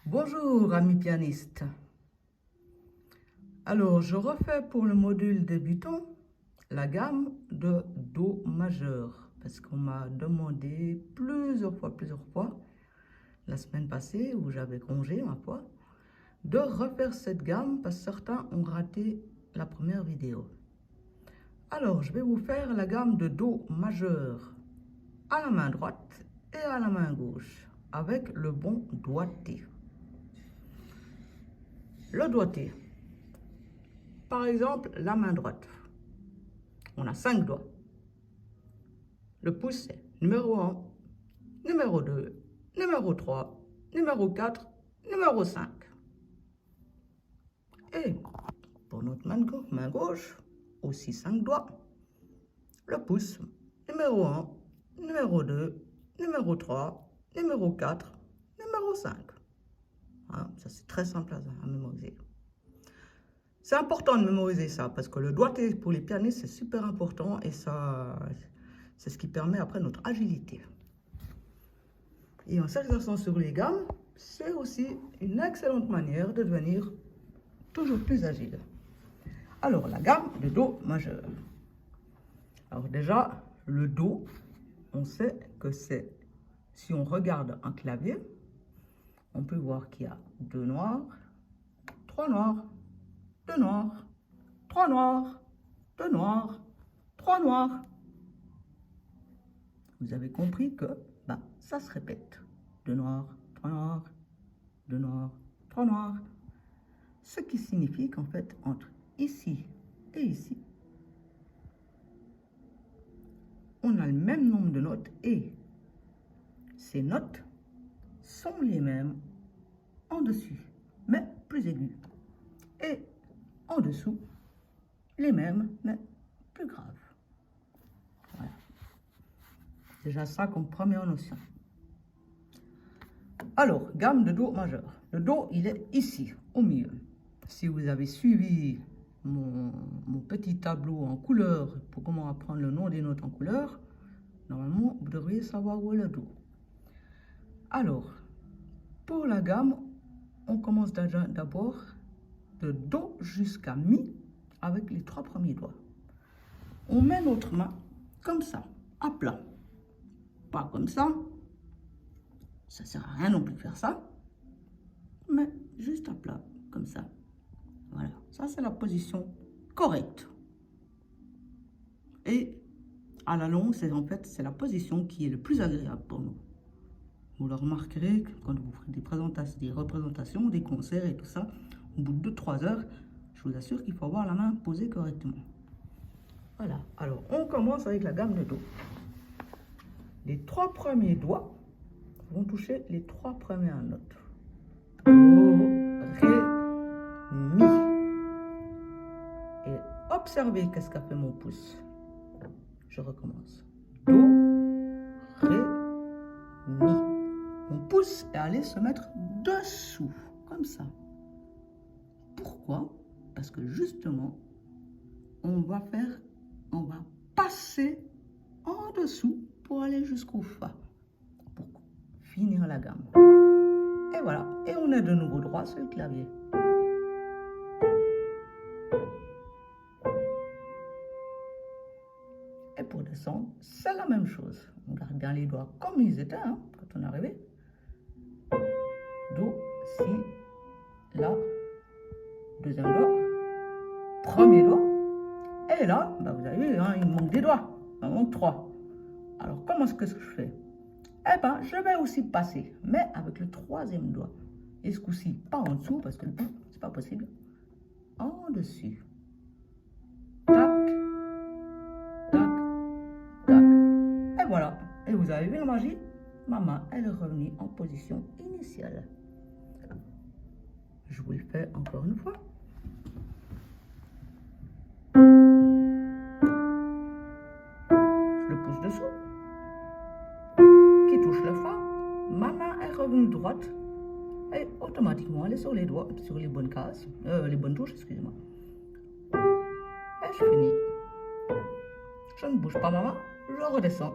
Bonjour amis pianistes. Alors je refais pour le module débutant la gamme de Do majeur parce qu'on m'a demandé plusieurs fois la semaine passée où j'avais congé ma foi de refaire cette gamme parce que certains ont raté la première vidéo. Alors je vais vous faire la gamme de Do majeur à la main droite et à la main gauche avec le bon doigté. Le doigté, par exemple, la main droite, on a 5 doigts. Le pouce est numéro 1, numéro 2, numéro 3, numéro 4, numéro 5. Et pour notre main gauche, aussi 5 doigts. Le pouce, numéro 1, numéro 2, numéro 3, numéro 4, numéro 5. Hein, ça c'est très simple à mémoriser. C'est important de mémoriser ça parce que le doigté pour les pianistes c'est super important et ça c'est ce qui permet après notre agilité. Et en s'exerçant sur les gammes, c'est aussi une excellente manière de devenir toujours plus agile. Alors la gamme de Do majeur. Alors déjà le Do, on sait que c'est, si on regarde un clavier, on peut voir qu'il y a 2 noirs, 3 noirs, 2 noirs, 3 noirs, 2 noirs, 3 noirs. Vous avez compris que ça se répète. 2 noirs, 3 noirs, 2 noirs, 3 noirs. Ce qui signifie qu'en fait, entre ici et ici, on a le même nombre de notes et ces notes sont les mêmes en dessus, mais plus aiguës. Et en dessous, les mêmes, mais plus graves. Voilà. Déjà ça comme première notion. Alors, gamme de Do majeur. Le Do, il est ici, au milieu. Si vous avez suivi mon petit tableau en couleur pour comment apprendre le nom des notes en couleur, normalement, vous devriez savoir où est le Do. Alors, pour la gamme, on commence d'abord de Do jusqu'à Mi avec les 3 premiers doigts. On met notre main comme ça, à plat. Pas comme ça. Ça ne sert à rien non plus de faire ça. Mais juste à plat, comme ça. Voilà, ça c'est la position correcte. Et à la longue, c'est la position qui est le plus agréable pour nous. Vous le remarquerez quand vous ferez des représentations, des concerts et tout ça, au bout de 2-3 heures, je vous assure qu'il faut avoir la main posée correctement. Voilà, alors on commence avec la gamme de Do. Les 3 premiers doigts vont toucher les 3 premières notes. Do, Ré, Mi. Et observez qu'est-ce qu'a fait mon pouce. Je recommence. Do, Ré, Mi. Mon pouce est allé se mettre dessous, comme ça. Pourquoi? Parce que justement, on va passer en dessous pour aller jusqu'au Fa, pour finir la gamme. Et voilà, et on est de nouveau droit sur le clavier. Et pour descendre, c'est la même chose. On garde bien les doigts comme ils étaient quand on est arrivé. Do, Si, La, deuxième doigt, premier doigt. Et là, vous avez vu, il me manque des doigts. Il me manque 3. Alors, comment est-ce que je fais? Eh bien, je vais aussi passer, mais avec le 3e doigt. Et ce coup-ci, pas en dessous, parce que c'est pas possible. En dessus. Tac, tac, tac. Et voilà. Et vous avez vu la magie? Ma main, elle est revenue en position initiale. Je vous le fais encore une fois. Je le pousse dessous. Qui touche le Fa. Ma main est revenue droite. Et automatiquement, elle est sur les doigts, sur les bonnes cases, les bonnes touches, excusez-moi. Et je finis. Je ne bouge pas ma main, je redescends.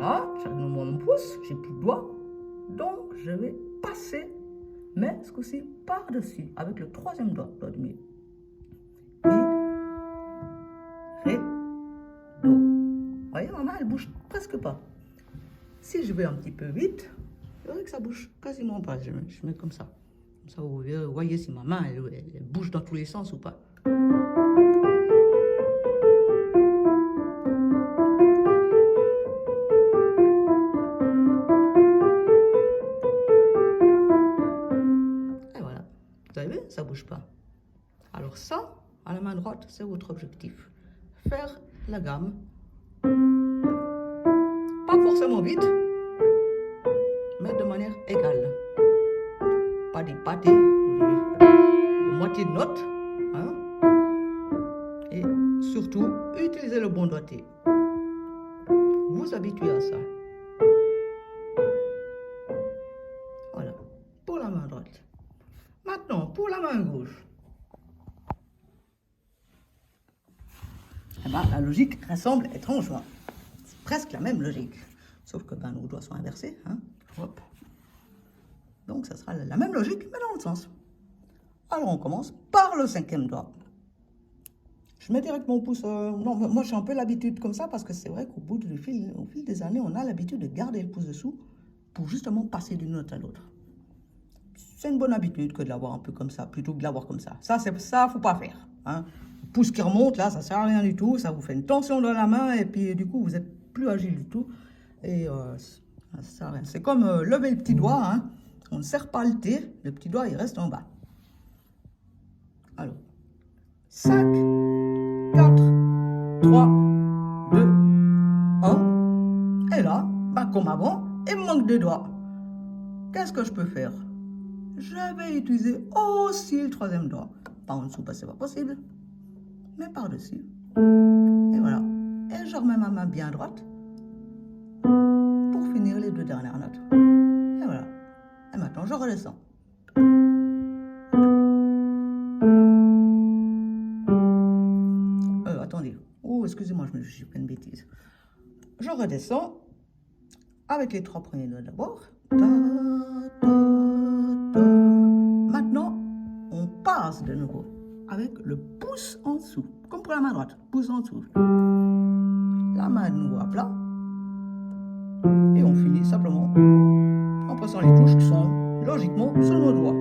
Voilà, j'arrive dans mon pouce, j'ai plus de doigts. Donc, je vais passer, mais ce coup-ci par-dessus, avec le troisième doigt, doigt de mi. Mi, ré, do. Vous voyez, ma main, elle bouge presque pas. Si je vais un petit peu vite, vous verrez que ça bouge quasiment pas. Je mets comme ça. Comme ça, vous voyez si ma main, elle bouge dans tous les sens ou pas. Et voilà. Vous avez vu, ça bouge pas. Alors ça, à la main droite, c'est votre objectif. Faire la gamme. Pas forcément vite, mais de manière égale. Pas des pâtés ou des moitiés de notes. Hein? Et surtout, utilisez le bon doigté. Vous habituez à ça. Voilà, pour la main droite. Maintenant, pour la main gauche. Eh ben, la logique ressemble étrangement. C'est presque la même logique. Sauf que nos doigts sont inversés. Hein? Hop. Donc, ça sera la même logique, mais dans l'autre sens. Alors, on commence par le cinquième doigt. Je mets direct mon pouce. Non, moi, j'ai un peu l'habitude comme ça parce que c'est vrai qu'au fil des années, on a l'habitude de garder le pouce dessous pour justement passer d'une note à l'autre. C'est une bonne habitude que de l'avoir un peu comme ça, plutôt que de l'avoir comme ça. Ça, faut pas faire. Hein. Le pouce qui remonte, là, ça sert à rien du tout. Ça vous fait une tension dans la main et puis du coup, vous êtes plus agile du tout. Et ça sert à rien. C'est comme lever le petit doigt. Hein. On ne serre pas le T, le petit doigt, il reste en bas. Alors, 5, 4, 3, 2, 1. Et là, comme avant, il me manque 2 doigts. Qu'est-ce que je peux faire? Je vais utiliser aussi le troisième doigt. Pas en dessous parce que c'est pas possible, mais par-dessus. Et voilà. Et je remets ma main bien droite pour finir les 2 dernières notes. Et voilà. Et maintenant, je redescends. Attendez. Oh, excusez-moi, je me suis fait une bêtise. Je redescends avec les 3 premiers doigts d'abord. Maintenant, on passe de nouveau avec le pouce en dessous, comme pour la main droite, pouce en dessous. La main de nouveau à plat. Et on finit simplement en passant les touches qui sont logiquement sur nos doigts.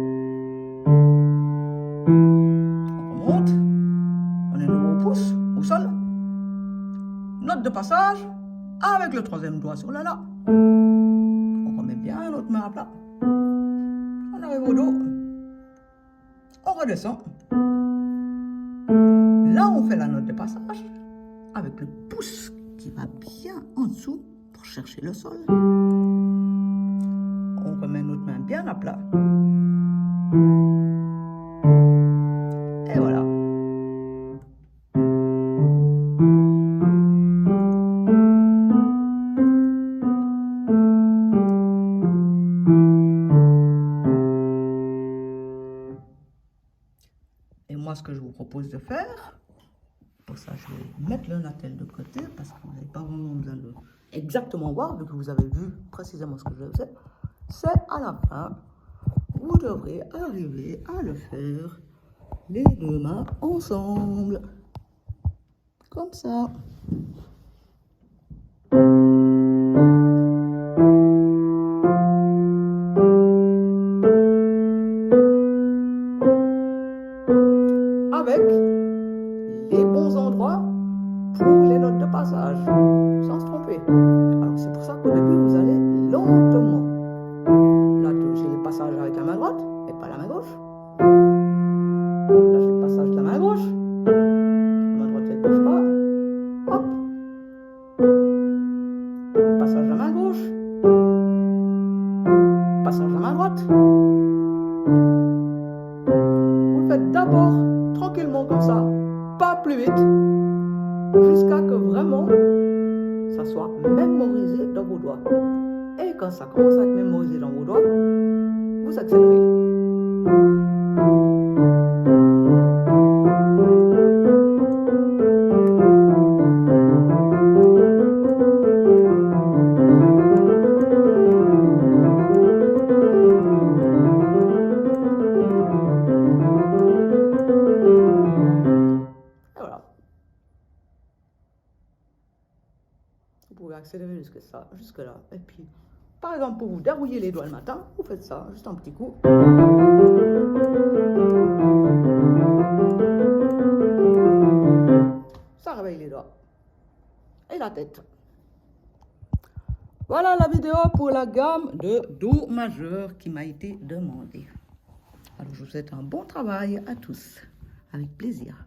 On remonte, on est de nouveau au pouce, au sol. Note de passage avec le troisième doigt sur la La. On remet bien notre main à plat. On arrive au dos. On redescend. Là, on fait la note de passage avec le pouce qui va bien en dessous pour chercher le sol. On remet notre main bien à plat. Et voilà. Et moi, ce que je vous propose de faire, pour ça, je vais mettre le natel de côté parce que vous n'avez pas vraiment besoin de exactement voir, vu que vous avez vu précisément ce que je faisais. C'est à la fin, vous devrez arriver à le faire les 2 mains ensemble. Comme ça. Avec les bons endroits pour les notes de passage, sans se tromper. Alors c'est pour ça qu'au début, vous allez lentement. Là, j'ai le passage avec la main droite et pas la main gauche. Là, j'ai le passage de la main gauche. La main droite, elle ne bouge pas. Hop. Passage de la main gauche. Passage de la main droite. Vous le faites d'abord tranquillement comme ça, pas plus vite, jusqu'à que vraiment ça soit mémorisé dans vos doigts. Et quand ça commence à être mémorisé dans vos doigts, vous accélérez. accélérer jusque là. Et puis, par exemple, pour vous dérouiller les doigts le matin, vous faites ça, juste un petit coup. Ça réveille les doigts. Et la tête. Voilà la vidéo pour la gamme de Do majeur qui m'a été demandée. Alors, je vous souhaite un bon travail à tous. Avec plaisir.